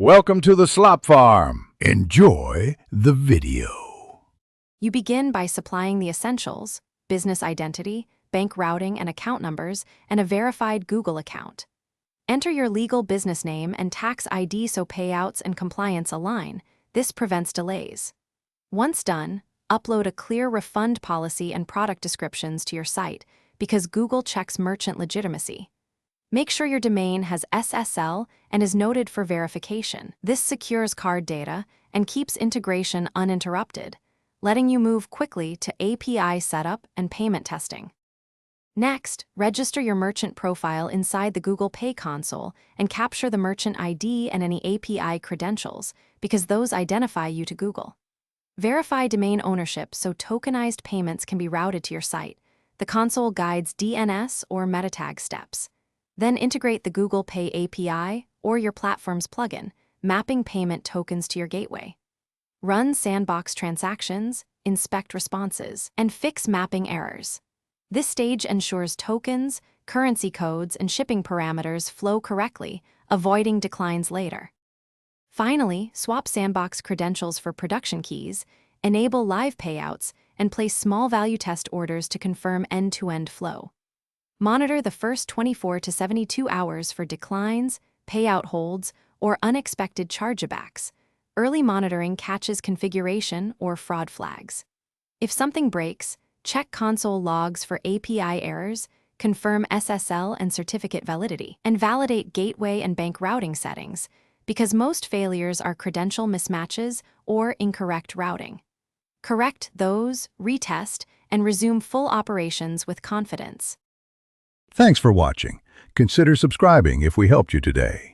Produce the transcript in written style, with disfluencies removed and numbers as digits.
Welcome to the Slop Farm. Enjoy the video. You begin by supplying the essentials: business identity, bank routing and account numbers, and a verified Google account. Enter your legal business name and tax ID so payouts and compliance align. This prevents delays. Once done, upload a clear refund policy and product descriptions to your site because Google checks merchant legitimacy. Make sure your domain has SSL and is noted for verification. This secures card data and keeps integration uninterrupted, letting you move quickly to API setup and payment testing. Next, register your merchant profile inside the Google Pay console and capture the merchant ID and any API credentials because those identify you to Google. Verify domain ownership so tokenized payments can be routed to your site. The console guides DNS or meta tag steps. Then integrate the Google Pay API or your platform's plugin, mapping payment tokens to your gateway. Run sandbox transactions, inspect responses, and fix mapping errors. This stage ensures tokens, currency codes, and shipping parameters flow correctly, avoiding declines later. Finally, swap sandbox credentials for production keys, enable live payouts, and place small value test orders to confirm end-to-end flow. Monitor the first 24 to 72 hours for declines, payout holds, or unexpected chargebacks. Early monitoring catches configuration or fraud flags. If something breaks, check console logs for API errors, confirm SSL and certificate validity, and validate gateway and bank routing settings, because most failures are credential mismatches or incorrect routing. Correct those, retest, and resume full operations with confidence. Thanks for watching. Consider subscribing if we helped you today.